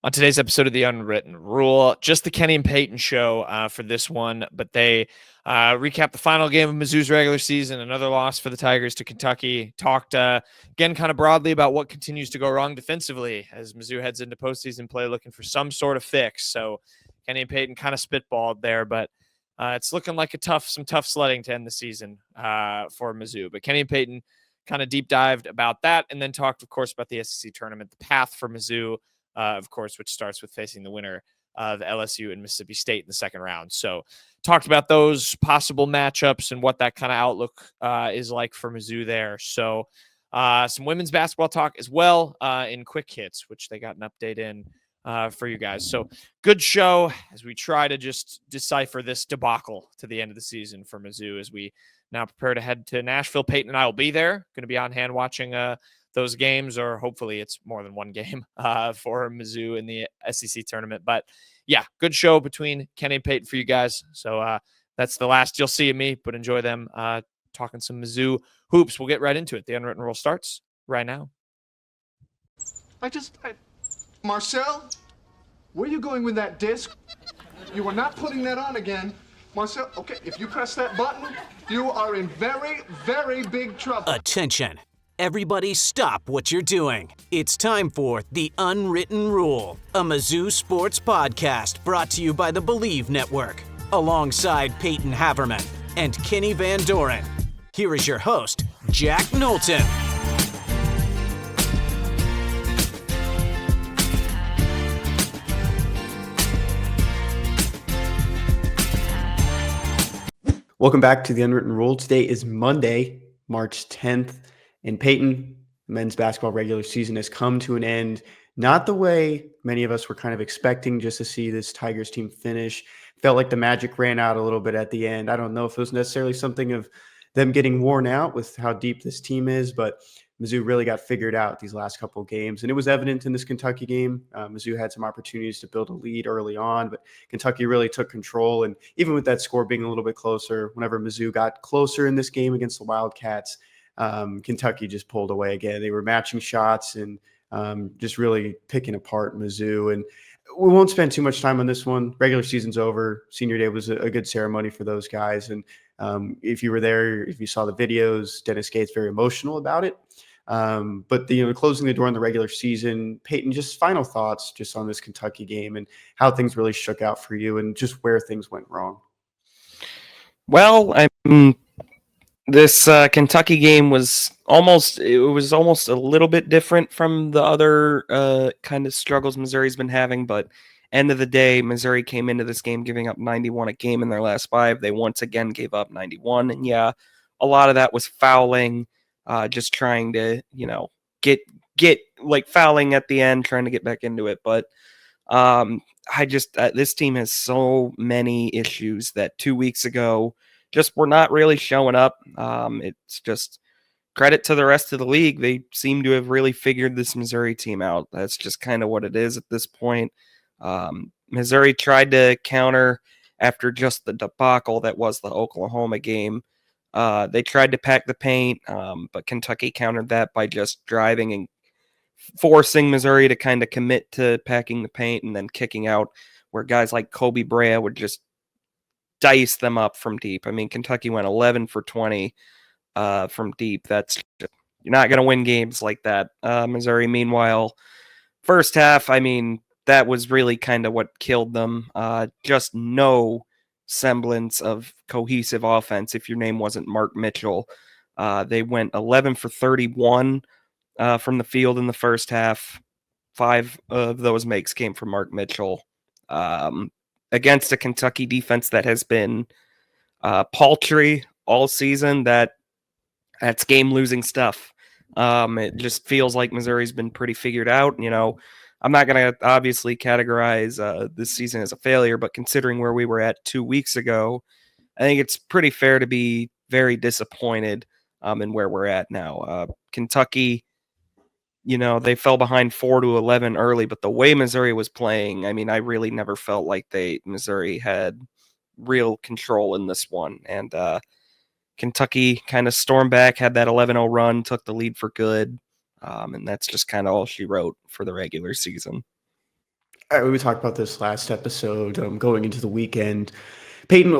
On today's episode of The Unwritten Rule, just the Kenny and Payton show for this one, but they recap the final game of Mizzou's regular season, another loss for the Tigers to Kentucky, talked again kind of broadly about what continues to go wrong defensively as Mizzou heads into postseason play looking for some sort of fix. So Kenny and Payton kind of spitballed there, but it's looking like some tough sledding to end the season for Mizzou. But Kenny and Payton kind of deep dived about that and then talked, of course, about the SEC tournament, the path for Mizzou, of course, which starts with facing the winner of LSU and Mississippi State in the second round. So talked about those possible matchups and what that kind of outlook is like for Mizzou there. So some women's basketball talk as well in quick hits, which they got an update in for you guys. So good show as we try to just decipher this debacle to the end of the season for Mizzou as we now prepare to head to Nashville. Payton and I will be there, going to be on hand watching those games, or hopefully it's more than one game for Mizzou in the SEC tournament. But yeah, good show between Kenny and Payton for you guys. So that's the last you'll see of me, but enjoy them talking some Mizzou hoops. We'll get right into it. The Unwritten Rule starts right now. Marcel, where are you going with that disc? You are not putting that on again. Marcel, okay, if you press that button, you are in very, very big trouble. Attention. Everybody stop what you're doing. It's time for The Unwritten Rule, a Mizzou sports podcast brought to you by the Believe Network, alongside Payton Haverman and Kenny Van Doren. Here is your host, Jack Knowlton. Welcome back to The Unwritten Rule. Today is Monday, March 10th. And Payton, men's basketball regular season has come to an end. Not the way many of us were kind of expecting, just to see this Tigers team finish. Felt like the magic ran out a little bit at the end. I don't know if it was necessarily something of them getting worn out with how deep this team is, but Mizzou really got figured out these last couple of games. And it was evident in this Kentucky game. Mizzou had some opportunities to build a lead early on, but Kentucky really took control. And even with that score being a little bit closer, whenever Mizzou got closer in this game against the Wildcats, Kentucky just pulled away again. They were matching shots and just really picking apart Mizzou. And we won't spend too much time on this one. Regular season's over. Senior day was a good ceremony for those guys. And if you were there, if you saw the videos, Dennis Gates very emotional about it. But closing the door on the regular season, Payton, just final thoughts just on this Kentucky game and how things really shook out for you and just where things went wrong. Well, this Kentucky game was almost a little bit different from the other kind of struggles Missouri's been having, but end of the day, Missouri came into this game giving up 91 a game in their last 5. They once again gave up 91, and yeah, a lot of that was fouling, just trying to, get like fouling at the end, trying to get back into it. But this team has so many issues that 2 weeks ago just were not really showing up. It's just credit to the rest of the league. They seem to have really figured this Missouri team out. That's just kind of what it is at this point. Missouri tried to counter after just the debacle that was the Oklahoma game. They tried to pack the paint, but Kentucky countered that by just driving and forcing Missouri to kind of commit to packing the paint and then kicking out, where guys like Kobe Brea would just dice them up from deep. I mean, Kentucky went 11 for 20 from deep. You're not going to win games like that. Missouri, meanwhile, first half, I mean, that was really kind of what killed them. Just no semblance of cohesive offense if your name wasn't Mark Mitchell. They went 11 for 31 from the field in the first half. 5 of those makes came from Mark Mitchell. Against a Kentucky defense that has been paltry all season, that's game-losing stuff. It just feels like Missouri's been pretty figured out. I'm not going to obviously categorize this season as a failure, but considering where we were at 2 weeks ago, I think it's pretty fair to be very disappointed in where we're at now. Kentucky, they fell behind 4-11 early, but the way Missouri was playing, I mean, I really never felt like Missouri had real control in this one. And Kentucky kind of stormed back, had that 11-0 run, took the lead for good. And that's just kind of all she wrote for the regular season. We talked about this last episode, going into the weekend. Peyton,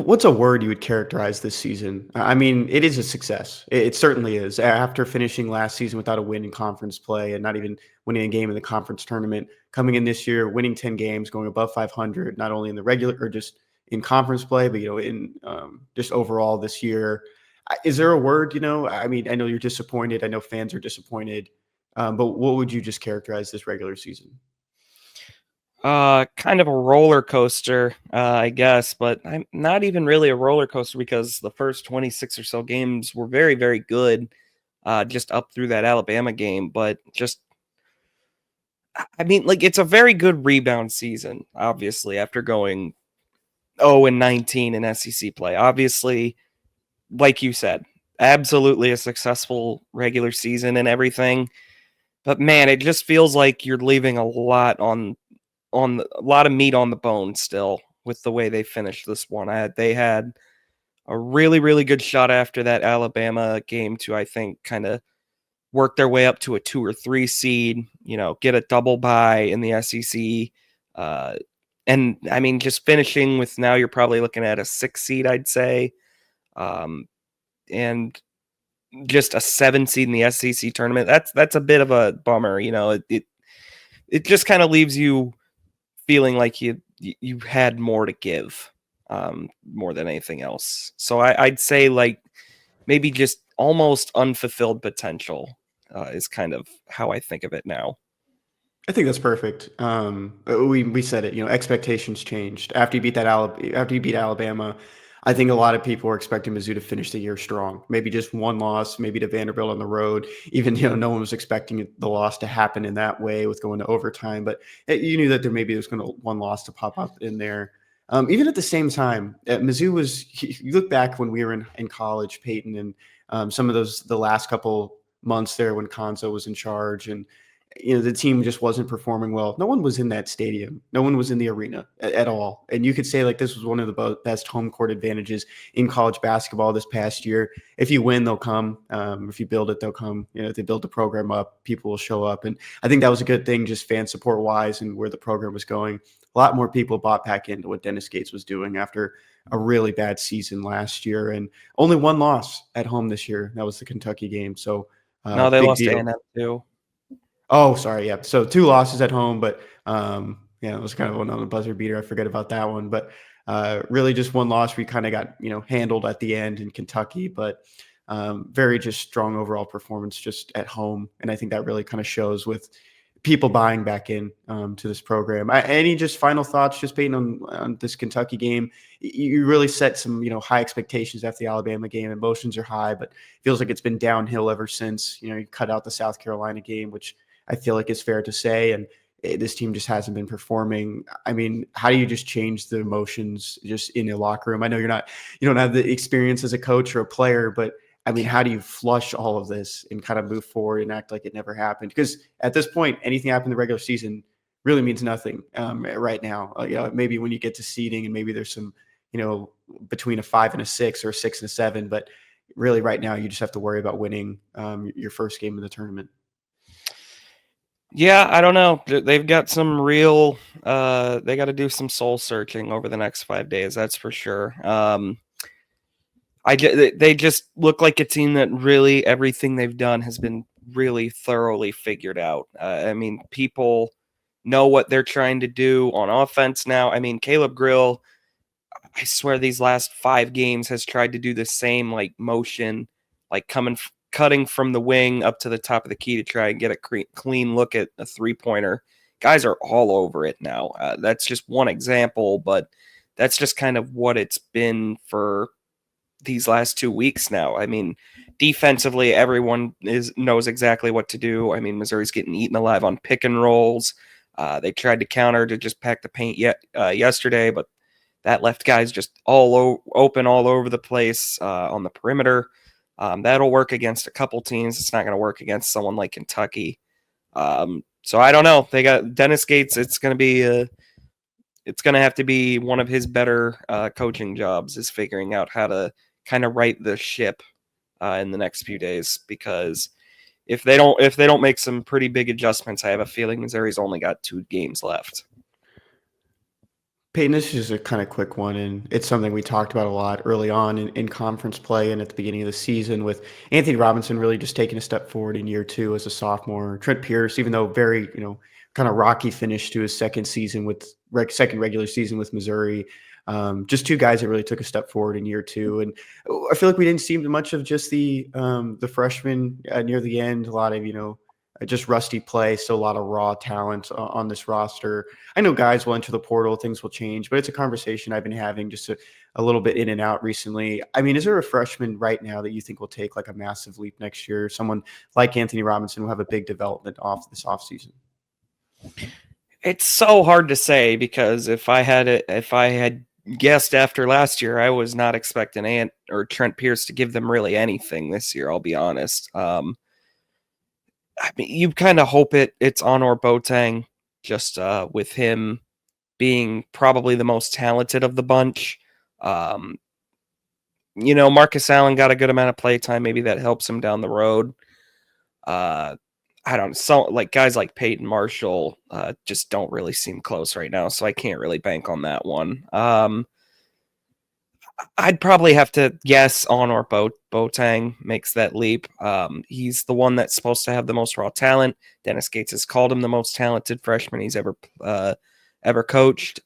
what's a word you would characterize this season? I mean, it is a success. It certainly is. After finishing last season without a win in conference play and not even winning a game in the conference tournament, coming in this year, winning 10 games, going above 500, not only in the regular or just in conference play, but in just overall this year. Is there a word? I mean, I know you're disappointed. I know fans are disappointed. But what would you just characterize this regular season? Kind of a roller coaster, I guess, but I'm not even really a roller coaster because the first 26 or so games were very, very good, just up through that Alabama game. But just, I mean, like, it's a very good rebound season, obviously, after going 0-19 in SEC play. Obviously, like you said, absolutely a successful regular season and everything. But man, it just feels like you're leaving a lot a lot of meat on the bone still with the way they finished this one. They had a really, really good shot after that Alabama game to, I think, kind of work their way up to a 2 or 3 seed, get a double bye in the SEC. And I mean, just finishing with now you're probably looking at a 6 seed, I'd say. And just a 7 seed in the SEC tournament. That's a bit of a bummer. It just kind of leaves you feeling like you had more to give, more than anything else. So I'd say like maybe just almost unfulfilled potential is kind of how I think of it now. I think that's perfect. We said it. Expectations changed after you beat after you beat Alabama. I think a lot of people were expecting Mizzou to finish the year strong. Maybe just one loss, maybe to Vanderbilt on the road. Even no one was expecting the loss to happen in that way with going to overtime. But you knew that there was going to one loss to pop up in there. Even at the same time, Mizzou was. You look back when we were in college, Peyton, and some of the last couple months there when Konzo was in charge, and the team just wasn't performing well. No one was in that stadium. No one was in the arena at all. And you could say like this was one of the best home court advantages in college basketball this past year. If you win, they'll come. If you build it, they'll come. If they build the program up, people will show up. And I think that was a good thing, just fan support wise and where the program was going. A lot more people bought back into what Dennis Gates was doing after a really bad season last year, and only one loss at home this year. That was the Kentucky game. So No, they big lost to deal. A&M too. Oh, sorry. Yeah. So 2 losses at home, but it was kind of one on the buzzer beater. I forget about that one, but really just one loss. We kind of got, handled at the end in Kentucky, but very just strong overall performance just at home. And I think that really kind of shows with people buying back in to this program. Any just final thoughts, just Peyton, on this Kentucky game? You really set some, high expectations after the Alabama game. Emotions are high, but feels like it's been downhill ever since. You cut out the South Carolina game, which I feel like it's fair to say, and this team just hasn't been performing. I mean, how do you just change the emotions just in your locker room? I know you don't have the experience as a coach or a player, but I mean, how do you flush all of this and kind of move forward and act like it never happened? Because at this point, anything happened in the regular season really means nothing right now. Maybe when you get to seeding and maybe there's some, between a 5 and a 6 or a 6 and a 7, but really right now you just have to worry about winning your first game of the tournament. Yeah, I don't know. They've got some real. They got to do some soul searching over the next 5 days. That's for sure. They just look like a team that really everything they've done has been really thoroughly figured out. I mean, people know what they're trying to do on offense now. I mean, Caleb Grill, I swear these last 5 games has tried to do the same like motion, like cutting from the wing up to the top of the key to try and get a clean look at a 3-pointer. Guys are all over it now. That's just one example, but that's just kind of what it's been for these last 2 weeks now. I mean, defensively, everyone knows exactly what to do. I mean, Missouri's getting eaten alive on pick and rolls. They tried to counter to just pack the paint yesterday, but that left guys just open all over the place on the perimeter. That'll work against a couple teams. It's not going to work against someone like Kentucky. So I don't know. They got Dennis Gates. It's going to have to be one of his better coaching jobs is figuring out how to kind of right the ship in the next few days, because if they don't make some pretty big adjustments, I have a feeling Missouri's only got 2 games left. Peyton, this is a kind of quick one, and it's something we talked about a lot early on in conference play and at the beginning of the season, with Anthony Robinson really just taking a step forward in year two as a sophomore. Trent Pierce, even though very, kind of rocky finish to his second regular season with Missouri. Just two guys that really took a step forward in year two. And I feel like we didn't see much of just the freshmen near the end. A lot of, just rusty play, so a lot of raw talent on this roster. I know guys will enter the portal, things will change, but it's a conversation I've been having just a little bit in and out recently. I mean, is there a freshman right now that you think will take like a massive leap next year? Someone like Anthony Robinson will have a big development off this offseason? It's so hard to say, because if I had guessed after last year, I was not expecting Ant or Trent Pierce to give them really anything this year, I'll be honest. I mean, you kind of hope it's Honor Boateng, just with him being probably the most talented of the bunch. Marcus Allen got a good amount of play time. Maybe that helps him down the road. I don't know. So, like, guys like Payton Marshall just don't really seem close right now, so I can't really bank on that one. I'd probably have to guess Honor Boateng makes that leap. He's the one that's supposed to have the most raw talent. Dennis Gates has called him the most talented freshman he's ever coached.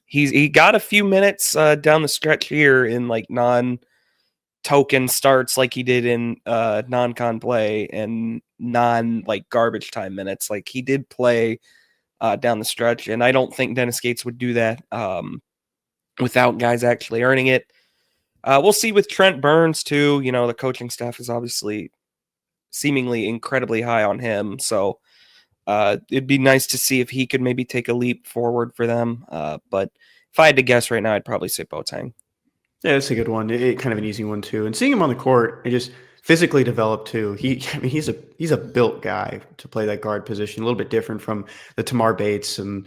He got a few minutes down the stretch here in like non-token starts, like he did in non-con play and like garbage time minutes. Like, he did play down the stretch, and I don't think Dennis Gates would do that without guys actually earning it. We'll see with Trent Burns too. The coaching staff is obviously seemingly incredibly high on him. So it'd be nice to see if he could maybe take a leap forward for them. But if I had to guess right now, I'd probably say Boateng. Yeah, that's a good one. Kind of an easy one too. And seeing him on the court, it just physically developed too. He's a built guy to play that guard position. A little bit different from the Tamar Bates and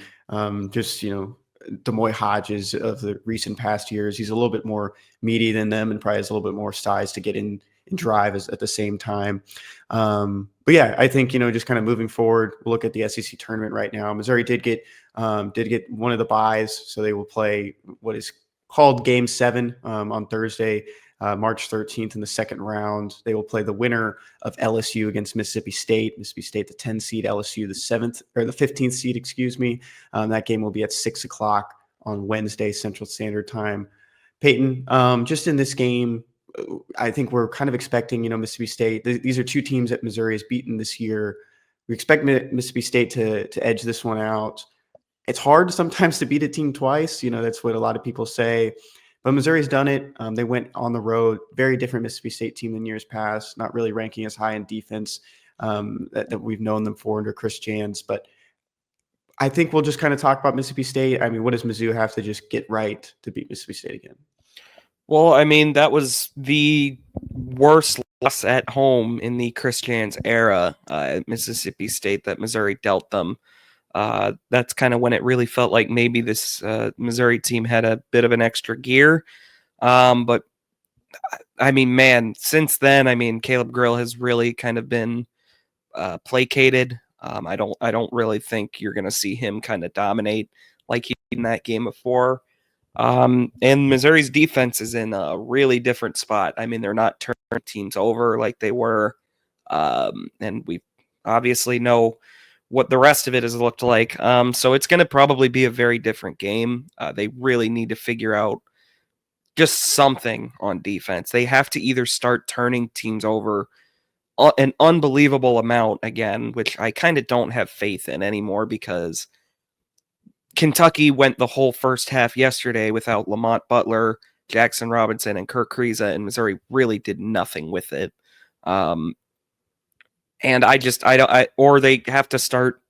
Demoy Hodges of the recent past years. He's a little bit more meaty than them and probably has a little bit more size to get in and drive at the same time. But yeah, I think, just kind of moving forward, we'll look at the SEC tournament right now. Missouri did get one of the byes, so they will play what is called Game 7 on Thursday, March 13th in the second round. They will play the winner of LSU against Mississippi State. Mississippi State, the 10 seed, LSU, the 15th seed, excuse me. That game will be at 6 o'clock on Wednesday, Central Standard Time. Peyton, just in this game, I think we're kind of expecting, Mississippi State. These are two teams that Missouri has beaten this year. We expect Mississippi State to edge this one out. It's hard sometimes to beat a team twice. That's what a lot of people say. But Missouri's done it. They went on the road. Very different Mississippi State team than years past. Not really ranking as high in defense that we've known them for under Chris Jans. But I think we'll just kind of talk about Mississippi State. I mean, what does Mizzou have to just get right to beat Mississippi State again? Well, I mean, that was the worst loss at home in the Chris Jans era at Mississippi State that Missouri dealt them. That's kind of when it really felt like maybe this Missouri team had a bit of an extra gear. But I mean, man, since then, I mean, Caleb Grill has really kind of been placated. I don't really think you're going to see him kind of dominate like he did in that game before. And Missouri's defense is in a really different spot. I mean, they're not turning teams over like they were. And we obviously know what the rest of it has looked like. So it's going to probably be a very different game. They really need to figure out just something on defense. They have to either start turning teams over an unbelievable amount again, which I kind of don't have faith in anymore, because Kentucky went the whole first half yesterday without Lamont Butler, Jackson Robinson, and Kirk Kriisa, and Missouri really did nothing with it. And or they have to start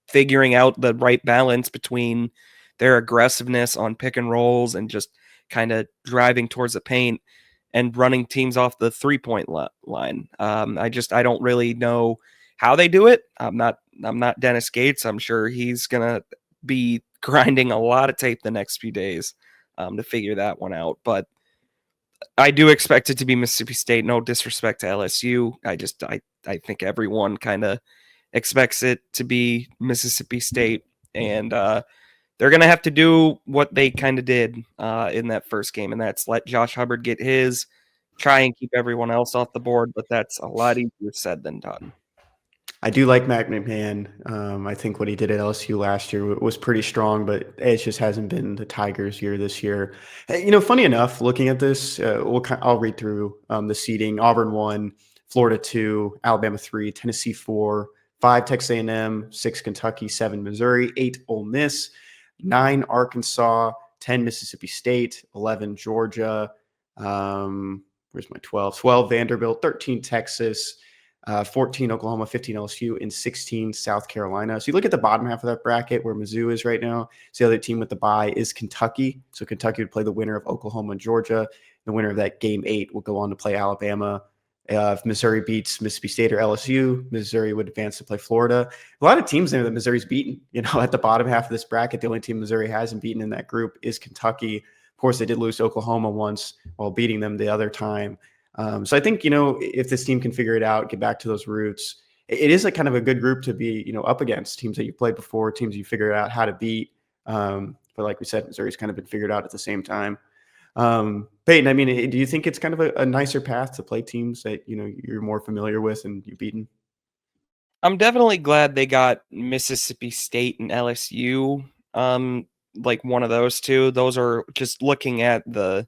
figuring out the right balance between their aggressiveness on pick and rolls and just kind of driving towards the paint and running teams off the 3-point line. I don't really know how they do it. I'm not Dennis Gates. I'm sure he's gonna be grinding a lot of tape the next few days to figure that one out. But I do expect it to be Mississippi State. No disrespect to LSU. I think everyone kind of expects it to be Mississippi State. And they're going to have to do what they kind of did in that first game, and that's let Josh Hubbard get his, try and keep everyone else off the board, but that's a lot easier said than done. I do like Matt McMahon. I think what he did at LSU last year was pretty strong, but it just hasn't been the Tigers' year this year. Funny enough, looking at this, I'll read through the seeding. Auburn 1, Florida 2, Alabama 3, Tennessee 4, 5 Texas A&M, 6 Kentucky, 7 Missouri, 8 Ole Miss, 9 Arkansas, 10 Mississippi State, 11 Georgia. Where's my 12? 12 Vanderbilt, 13 Texas. 14 Oklahoma, 15 LSU, and 16 South Carolina. So you look at the bottom half of that bracket where Mizzou is right now. So the other team with the bye is Kentucky. So Kentucky would play the winner of Oklahoma and Georgia. The winner of that game 8 will go on to play Alabama. If Missouri beats Mississippi State or LSU, Missouri would advance to play Florida. A lot of teams there that Missouri's beaten. At the bottom half of this bracket, the only team Missouri hasn't beaten in that group is Kentucky. Of course, they did lose to Oklahoma once while beating them the other time. So I think, if this team can figure it out, get back to those roots, it is a kind of a good group to be, up against teams that you played before, teams you figured out how to beat. But like we said, Missouri's kind of been figured out at the same time. Payton, do you think it's kind of a nicer path to play teams that, you're more familiar with and you've beaten? I'm definitely glad they got Mississippi State and LSU, like one of those two. Those are just looking at the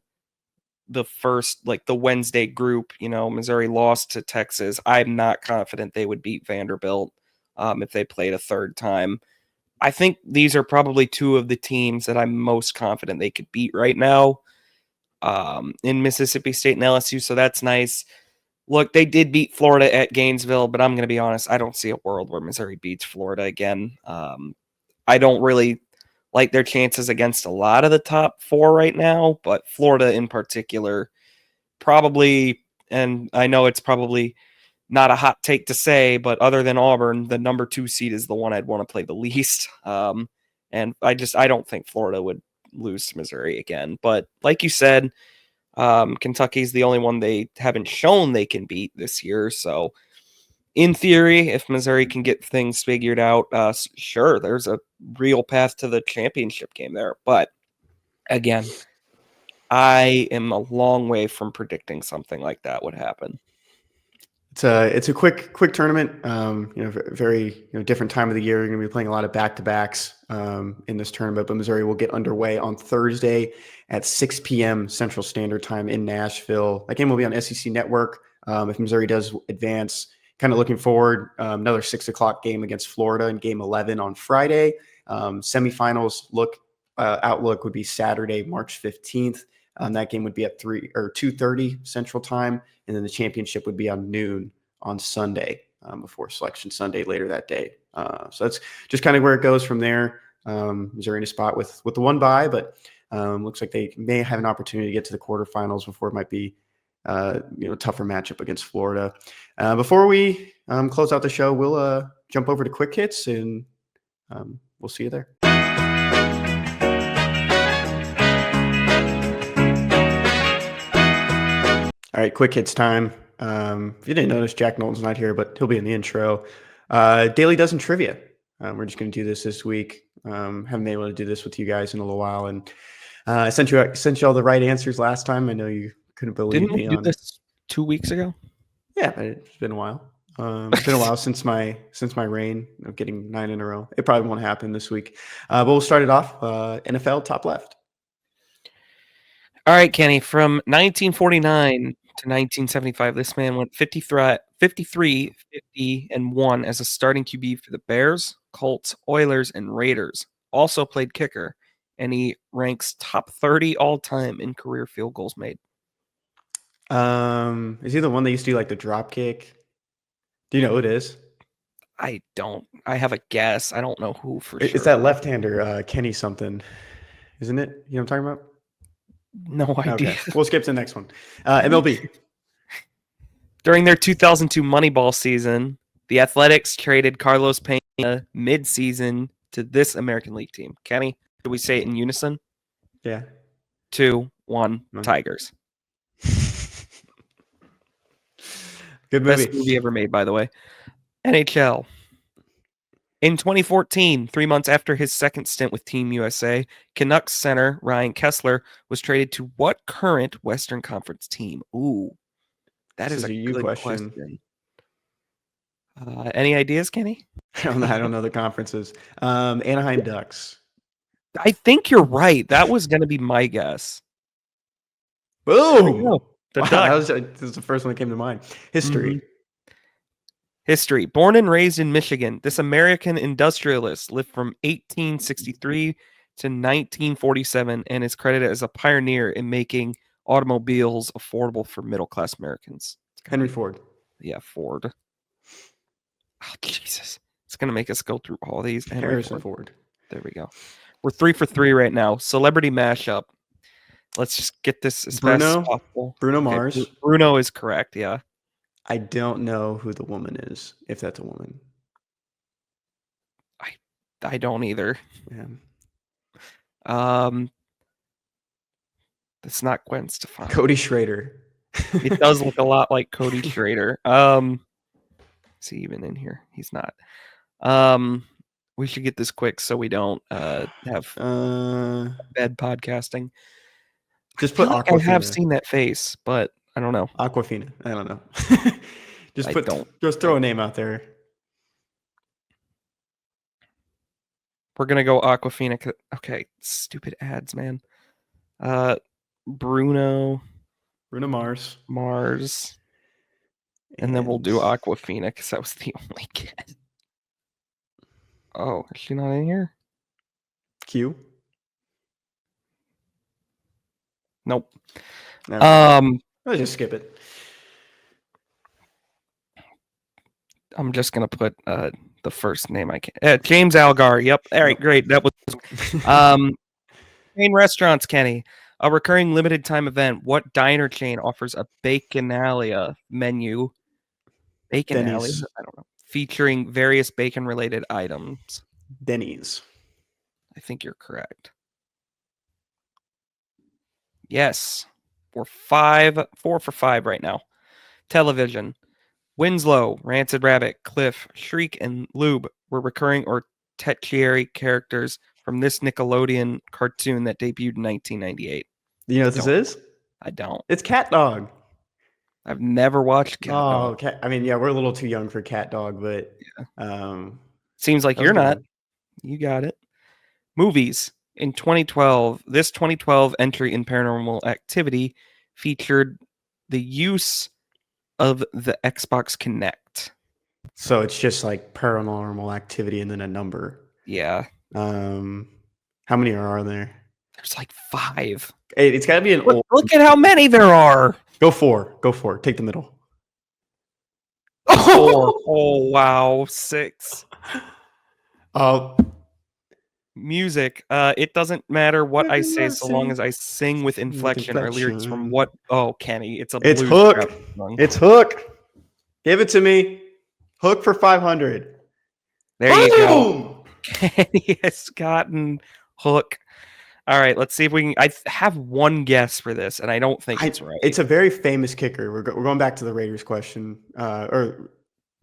first, like the Wednesday group, Missouri lost to Texas. I'm not confident they would beat Vanderbilt if they played a third time. I think these are probably two of the teams that I'm most confident they could beat right now in Mississippi State and LSU, so that's nice. Look, they did beat Florida at Gainesville, but I'm going to be honest, I don't see a world where Missouri beats Florida again. I don't really like their chances against a lot of the top 4 right now, but Florida in particular, probably, and I know it's probably not a hot take to say, but other than Auburn, the number 2 seed is the one I'd want to play the least. And I don't think Florida would lose to Missouri again. But like you said, Kentucky's the only one they haven't shown they can beat this year. So in theory, if Missouri can get things figured out, sure, there's a real path to the championship game there. But again, I am a long way from predicting something like that would happen. It's a quick tournament. Very different time of the year. You're going to be playing a lot of back-to-backs in this tournament. But Missouri will get underway on Thursday at 6 p.m. Central Standard Time in Nashville. That game will be on SEC Network. If Missouri does advance, kind of looking forward, another 6 o'clock game against Florida in Game 11 on Friday. Semifinals outlook would be Saturday, March 15th. That game would be at 2:30 Central Time, and then the championship would be on noon on Sunday before Selection Sunday later that day. So that's just kind of where it goes from there. Missouri in a spot with the one bye, but looks like they may have an opportunity to get to the quarterfinals before it might be tougher matchup against Florida. Before we close out the show, we'll jump over to Quick Hits, and we'll see you there. All right, Quick Hits time. If you didn't notice, Jack Knowlton's not here, but he'll be in the intro. Daily Dozen Trivia. We're just going to do this week. Haven't been able to do this with you guys in a little while, and I sent you all the right answers last time. I know you couldn't believe Didn't me. we do this 2 weeks ago? Yeah, but it's been a while. It's been a while since my reign of getting 9 in a row. It probably won't happen this week. But we'll start it off. NFL top left. All right, Kenny. From 1949 to 1975, this man went 53, 50, and 1 as a starting QB for the Bears, Colts, Oilers, and Raiders. Also played kicker, and he ranks top 30 all time in career field goals made. Is he the one that used to do like the drop kick? Do you know who it is? I don't. I have a guess. I don't know who for sure. It's that left-hander, Kenny something, isn't it? You know what I'm talking about? No idea. Okay. We'll skip to the next one. MLB. During their 2002 Moneyball season, the Athletics traded Carlos Pena mid-season to this American League team. Kenny, do we say it in unison? Yeah. 2, 1, Tigers. Good movie. Best movie ever made, by the way. NHL. In 2014, 3 months after his second stint with Team USA, Canucks center Ryan Kessler was traded to what current Western Conference team? Ooh, that This is is a a you good question. question. Any ideas, Kenny? I don't know the conferences. Anaheim Ducks. I think you're right. That was going to be my guess. There we Boom! go. The Wow, Ducks. this is the first one that came to mind. History. History. Born and raised in Michigan, this American industrialist lived from 1863 to 1947 and is credited as a pioneer in making automobiles affordable for middle-class Americans. Henry Ford. Yeah, Ford. Oh, Jesus. It's going to make us go through all these. Henry Harrison Ford. Ford. There we go. We're 3 for 3 right now. Celebrity mashup. Let's just get this as fast as Bruno. possible. Bruno Okay, Mars. Bruno is correct, yeah. I don't know who the woman is, if that's a woman. I don't either. Yeah. It's not Gwen Stefani. Cody Schrader. It does look a lot like Cody Schrader. Is he even in here? He's not. We should get this quick so we don't have bad podcasting. Just I feel put like I have Aquafina. seen that face, but I don't know. Aquafina. I don't know. don't Just throw a name out there. We're gonna go Aquafina. Okay, stupid ads, man. Bruno Mars. And then we'll do Aquafina because that was the only guess. Oh, is she not in here? Q. Nope. No. Let's just skip it. I'm just gonna put the first name I can. James Algar. Yep. All right, great. That was chain restaurants, Kenny. A recurring limited time event. What diner chain offers a Baconalia menu? Baconalia? Denny's. I don't know. Featuring various bacon related items. Denny's. I think you're correct. Yes. We're 4 for 5 right now. Television. Winslow, Rancid Rabbit, Cliff, Shriek, and Lube were recurring or tertiary characters from this Nickelodeon cartoon that debuted in 1998. You know what this is? I don't. It's Cat Dog. I've never watched Cat Dog. I mean, yeah, we're a little too young for Cat Dog, but seems like you're not. You got it. Movies. In 2012, this 2012 entry in Paranormal Activity featured the use of the Xbox Kinect. So it's just like Paranormal Activity and then a number. Yeah. How many are there? There's like 5. It's got to be an old. Look at how many there are. Go 4. Go 4. Take the middle. 4. Oh, wow. 6. Music. It doesn't matter what I say so long as I sing with inflection or lyrics from what. Oh, Kenny. It's Hook. It's Hook. Give it to me. Hook for 500. There you go. Kenny has gotten Hook. All right, let's see if we can. I have one guess for this, and I don't think it's right. It's a very famous kicker. We're going back to the Raiders question, or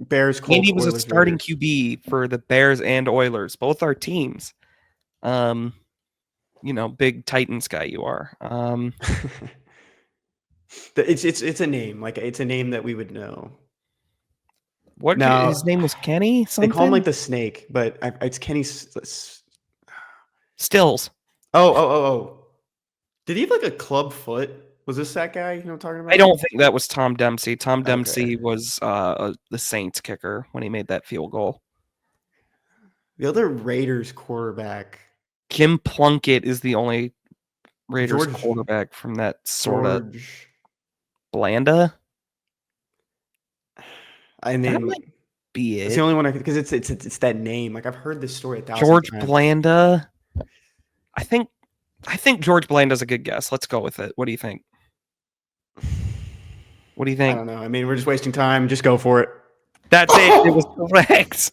Bears. Andy was a starting QB for the Bears and Oilers, both our teams. Big Titans guy you are. It's a name, like it's a name that we would know. What now, his name was Kenny something? They call him like the Snake, but it's Kenny Stills. Oh. Did he have like a club foot? Was this that guy I'm talking about? I don't think that was Tom Dempsey. Tom Dempsey was the Saints kicker when he made that field goal. The other Raiders quarterback. Jim Plunkett is the only Raiders quarterback from that sort of Blanda. I mean, that might be it. It's the only one I could, because it's that name. Like I've heard this story 1,000 George times. Blanda. I think George Blanda's a good guess. Let's go with it. What do you think? What do you think? I don't know. I mean, we're just wasting time. Just go for it. That's it. It was correct.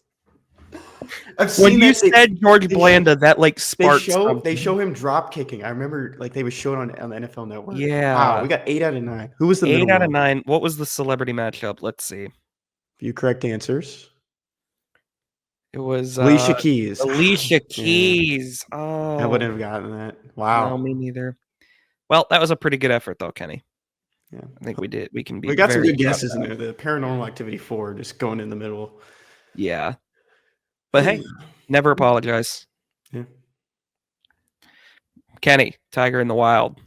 When you said George Blanda, that like sparked. They show him drop kicking. I remember like they would show it on the NFL Network. Yeah. Wow, we got 8 out of 9. Who was the 8 out of 9? What was the celebrity matchup? Let's see. Few correct answers. It was Alicia Keys. Alicia Yeah, Keys. I Oh, wouldn't have gotten that. no, Wow. me neither. Well, that was a pretty good effort, though, Kenny. Yeah. I think we did. We can be We got some very good proud of guesses in that. there. The Paranormal Activity 4 just going in the middle. Yeah. But hey, never apologize. Yeah. Kenny, Tiger in the Wild.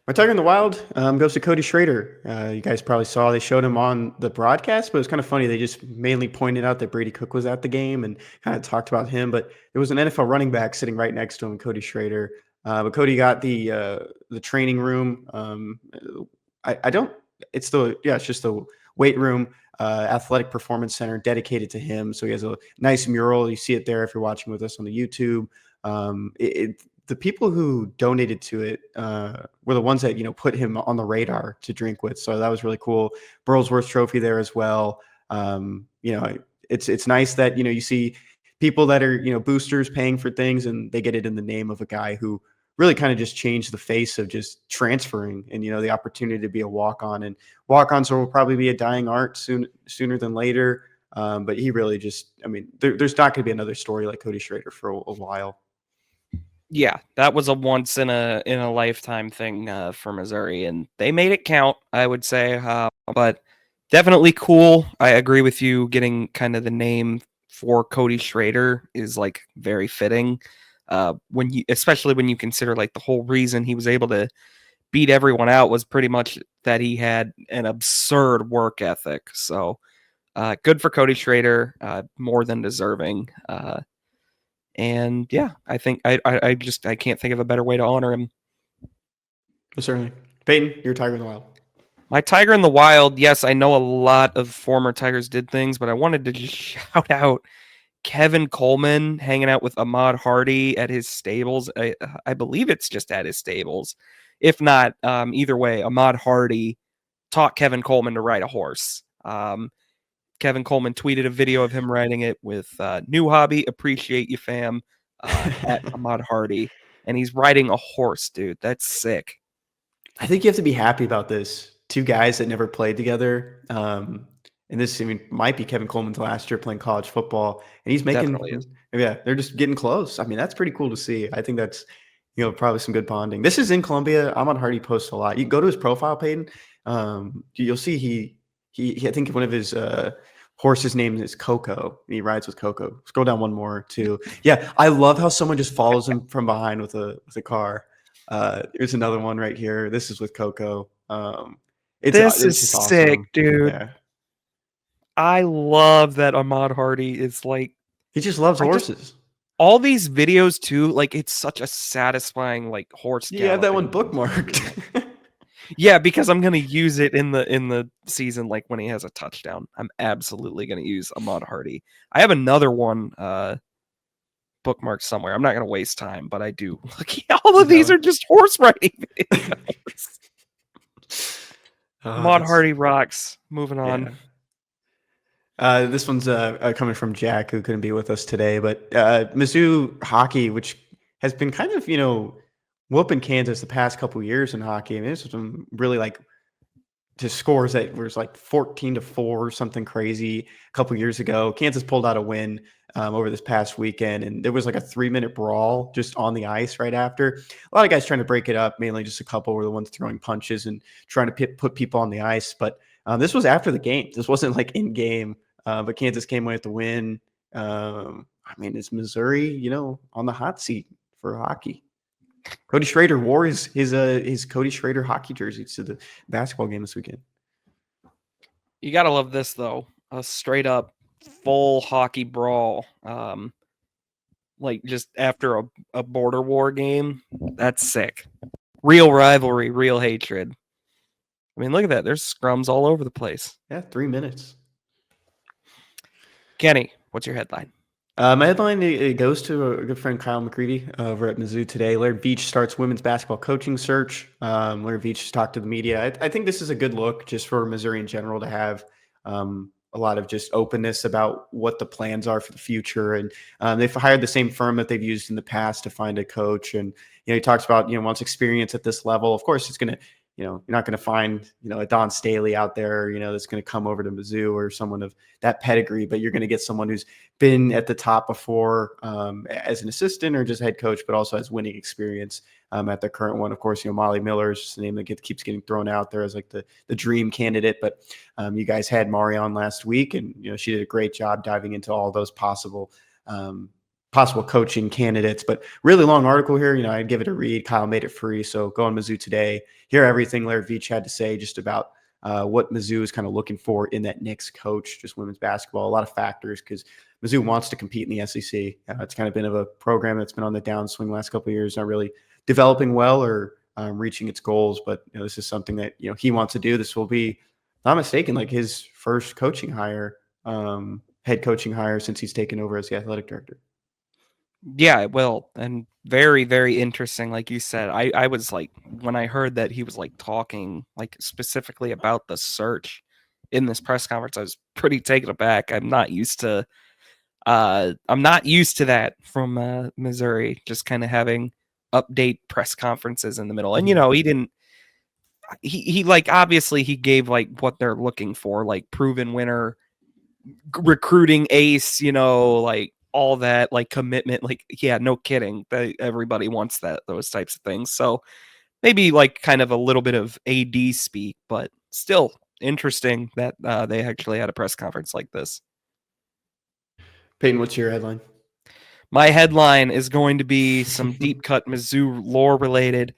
My Tiger in the Wild goes to Cody Schrader. You guys probably saw they showed him on the broadcast, but it was kind of funny. They just mainly pointed out that Brady Cook was at the game and kind of talked about him. But there was an NFL running back sitting right next to him, Cody Schrader. But Cody got the training room. I don't. It's just the weight room, athletic performance center dedicated to him. So he has a nice mural. You see it there if you're watching with us on the YouTube. The people who donated to it were the ones that put him on the radar to drink with. So that was really cool. Burlsworth Trophy there as well. It's nice that you see people that are boosters paying for things, and they get it in the name of a guy who really kind of just changed the face of just transferring and the opportunity to be a walk-on. And walk-ons will probably be a dying art sooner than later. But he really just, there's not going to be another story like Cody Schrader for a while. Yeah, that was a once in a lifetime thing for Missouri, and they made it count, I would say. But definitely cool. I agree with you. Getting kind of the name for Cody Schrader is like very fitting. Especially when you consider like the whole reason he was able to beat everyone out was pretty much that he had an absurd work ethic. So good for Cody Schrader, more than deserving. And yeah, I think I can't think of a better way to honor him. Certainly. Payton, your Tiger in the Wild. My Tiger in the Wild, yes, I know a lot of former Tigers did things, but I wanted to just shout out Kevin Coleman hanging out with Ahmad Hardy at his stables. I believe it's just at his stables. If not, either way, Ahmad Hardy taught Kevin Coleman to ride a horse. Kevin Coleman tweeted a video of him riding it with new hobby, appreciate you, fam, at Ahmad Hardy. And he's riding a horse, dude. That's sick. I think you have to be happy about this. Two guys that never played together. And this might be Kevin Coleman's last year playing college football. And he's making, they're just getting close. That's pretty cool to see. I think that's, probably some good bonding. This is in Columbia. Ahmad Hardy posts a lot. You go to his profile, Payton. You'll see he I think one of his horse's name is Coco. And he rides with Coco. Scroll down one more too. Yeah, I love how someone just follows him from behind with a car. There's another one right here. This is with Coco. This is sick, awesome. Dude. Yeah. I love that Ahmad Hardy is like he just loves horses. All these videos too, like it's such a satisfying like horse. You have that one bookmarked. Yeah, because I'm gonna use it in the season, like when he has a touchdown. I'm absolutely gonna use Ahmad Hardy. I have another one bookmarked somewhere. I'm not gonna waste time, but I do. Look, all of these are just horse riding videos. Ahmad Hardy rocks. Moving on. Yeah. This one's coming from Jack, who couldn't be with us today. But Mizzou hockey, which has been kind of, whooping Kansas the past couple of years in hockey. This was some really just scores that was 14-4 or something crazy a couple of years ago. Kansas pulled out a win over this past weekend, and there was a 3-minute brawl just on the ice right after. A lot of guys trying to break it up, mainly just a couple were the ones throwing punches and trying to put people on the ice. But this was after the game. This wasn't in game. But Kansas came away with the win. It's Missouri, on the hot seat for hockey. Cody Schrader wore his Cody Schrader hockey jersey to the basketball game this weekend. You gotta love this though. A straight up full hockey brawl. Just after a border war game. That's sick. Real rivalry, real hatred. Look at that. There's scrums all over the place. Yeah, 3 minutes. Kenny, what's your headline? My headline, it goes to a good friend, Kyle McCready, over at Mizzou today. Laird Veach starts women's basketball coaching search. Laird Veach talked to the media. I think this is a good look just for Missouri in general to have a lot of just openness about what the plans are for the future. And they've hired the same firm that they've used in the past to find a coach. And, he talks about, wants experience at this level. Of course, it's going to you're not going to find, a Don Staley out there, that's going to come over to Mizzou or someone of that pedigree, but you're going to get someone who's been at the top before as an assistant or just head coach, but also has winning experience at their current one. Of course, Molly Miller is just the name that keeps getting thrown out there as like the dream candidate, but you guys had Mari on last week, and, she did a great job diving into all those possible coaching candidates, but really long article here. I'd give it a read. Kyle made it free. So go on Mizzou Today, hear everything Laird Veach had to say just about what Mizzou is kind of looking for in that next coach, just women's basketball, a lot of factors, because Mizzou wants to compete in the SEC. It's kind of been of a program that's been on the downswing the last couple of years, not really developing well or reaching its goals. But this is something that he wants to do. This will be, if I'm not mistaken, like his first coaching hire, head coaching hire since he's taken over as the athletic director. Yeah, it will. And very, very interesting. Like you said, I was like, when I heard that he was like talking like specifically about the search in this press conference, I was pretty taken aback. I'm not used to that from Missouri, just kind of having update press conferences in the middle. And he like, obviously he gave like what they're looking for, like proven winner, recruiting ace, like all that, like commitment, like, yeah, no kidding. Everybody wants those types of things. So maybe like kind of a little bit of AD speak, but still interesting that they actually had a press conference like this. Payton, what's your headline? My headline is going to be some deep cut Mizzou lore related,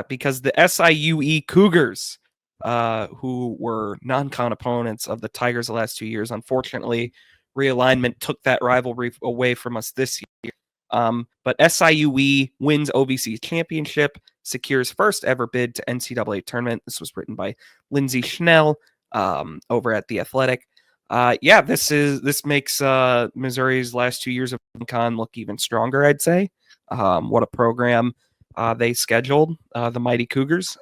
because the SIUE Cougars, who were non-con opponents of the Tigers the last 2 years, unfortunately, realignment took that rivalry away from us this year. But SIUE wins OVC championship, secures first ever bid to NCAA tournament. This was written by Lindsay Schnell over at The Athletic. This makes Missouri's last 2 years of con look even stronger, I'd say. What a program they scheduled, the Mighty Cougars.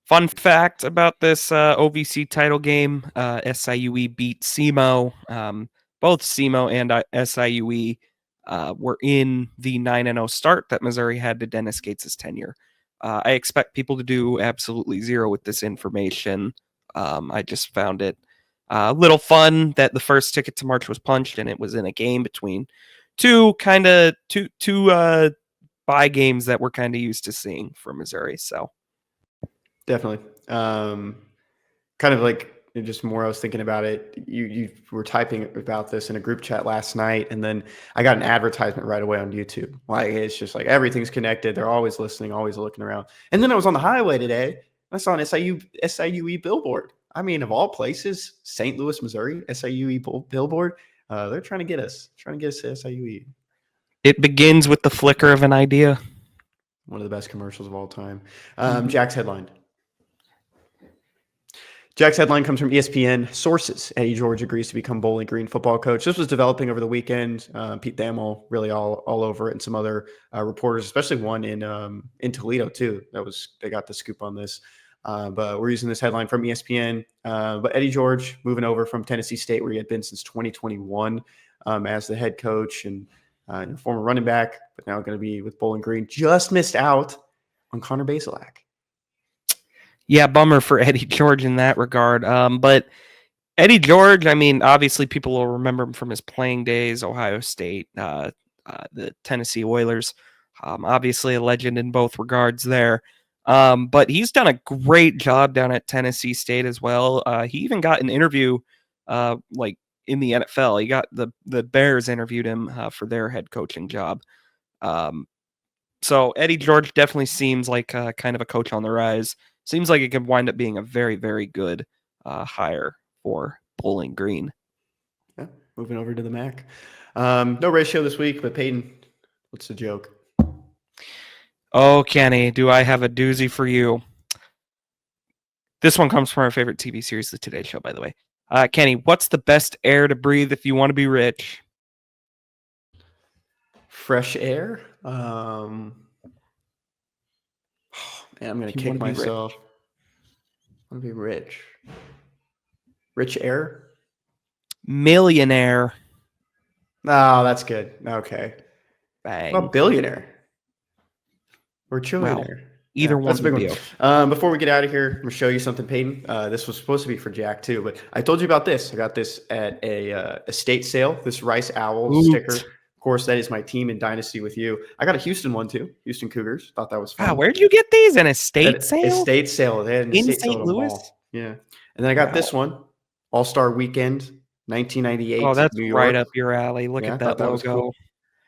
Fun fact about this OVC title game, SIUE beat SEMO. Both SEMO and SIUE were in the 9-0 start that Missouri had to Dennis Gates' tenure. I expect people to do absolutely zero with this information. I just found it a little fun that the first ticket to March was punched, and it was in a game between two bye games that we're kind of used to seeing from Missouri. So definitely, kind of like just more. I was thinking about it. You were typing about this in a group chat last night, and then I got an advertisement right away on YouTube. Like, it's just like everything's connected. They're always listening, always looking around. And then I was on the highway today. I saw an SIUE billboard. I mean, of all places, St. Louis, Missouri, SIUE billboard. They're trying to get us to SIUE. It begins with the flicker of an idea. One of the best commercials of all time. Jack's headline. Jack's headline comes from ESPN. Sources: Eddie George agrees to become Bowling Green football coach. This was developing over the weekend. Pete Thamel really all over it, and some other reporters, especially one in Toledo too. They got the scoop on this. But we're using this headline from ESPN. But Eddie George moving over from Tennessee State, where he had been since 2021 as the head coach and former running back, but now going to be with Bowling Green. Just missed out on Connor Bazelak. Yeah, bummer for Eddie George in that regard. But Eddie George, I mean, obviously people will remember him from his playing days, Ohio State, the Tennessee Oilers. Obviously a legend in both regards there. But he's done a great job down at Tennessee State as well. He even got an interview like in the NFL. He got the Bears interviewed him for their head coaching job. So Eddie George definitely seems like kind of a coach on the rise. Seems like it could wind up being a very, very good hire for Bowling Green. Yeah, moving over to the MAC. No ratio this week, but Payton, what's the joke? Oh, Kenny, do I have a doozy for you? This one comes from our favorite TV series, The Today Show, by the way. Kenny, what's the best air to breathe if you want to be rich? Fresh air? Man, I'm going to kick myself. I want to be rich. Rich air? Millionaire. Oh, that's good. Okay. Bang. What about billionaire? Or trillionaire? Either one that's a big would be one. okay. Before we get out of here, I'm gonna show you something, Peyton. This was supposed to be for Jack too, but I told you about this. I got this at a estate sale. This Rice Owls sticker. Oot. Of course, that is my team in Dynasty with you. I got a Houston one too. Houston Cougars. Thought that was fun. Wow, where'd you get these? An At estate sale estate sale. They had an in estate sale St. at a Louis? mall. Yeah. And then I got Wow. this one, All-Star Weekend, 1998. Oh, that's New right York. up your alley. Look Yeah, I at thought that that was logo. cool.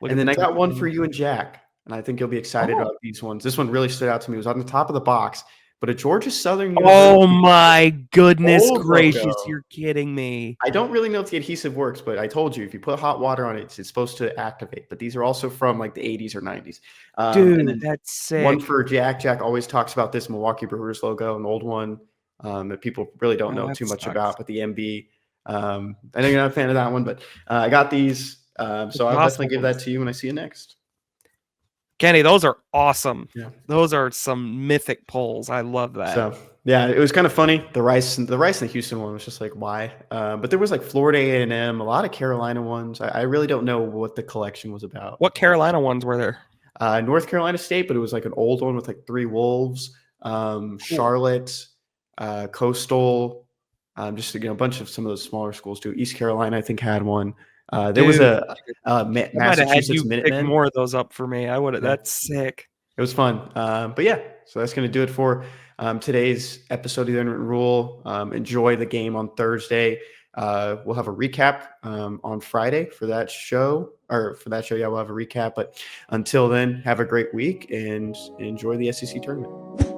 Look And at then the I got one touchdown. for you and Jack, and I think you'll be excited Oh. about these ones. This one really stood out to me. It was on the top of the box, but a Georgia Southern University. Oh my goodness Old gracious, logo. you're kidding me. I don't really know if the adhesive works, but I told you if you put hot water on it, it's supposed to activate. But these are also from like the 80s or 90s. And Dude, then that's sick. one for Jack. Jack always talks about this Milwaukee Brewers logo, an old one that people really don't Oh, know that too much sucks. about, but the MB. I know you're not a fan of that one, but I got these. So I'll definitely give that to you when I see you next. Kenny, those are awesome. Yeah. Those are some mythic pulls. I love that. So yeah, it was kind of funny. The Rice and the Houston one was just like, why? But there was like Florida A&M, a lot of Carolina ones. I really don't know what the collection was about. What Carolina ones were there? North Carolina State, but it was like an old one with like 3 Wolves, Charlotte, Coastal, just a bunch of some of those smaller schools too. East Carolina, I think, had one. There was a I might have had Massachusetts you pick Minutemen. more of those up for me. I would have. Yeah. That's sick. It was fun. But yeah, so that's going to do it for today's episode of The Unwritten Rule. Enjoy the game on Thursday. We'll have a recap on Friday for that show. Yeah, we'll have a recap. But until then, have a great week and enjoy the SEC tournament.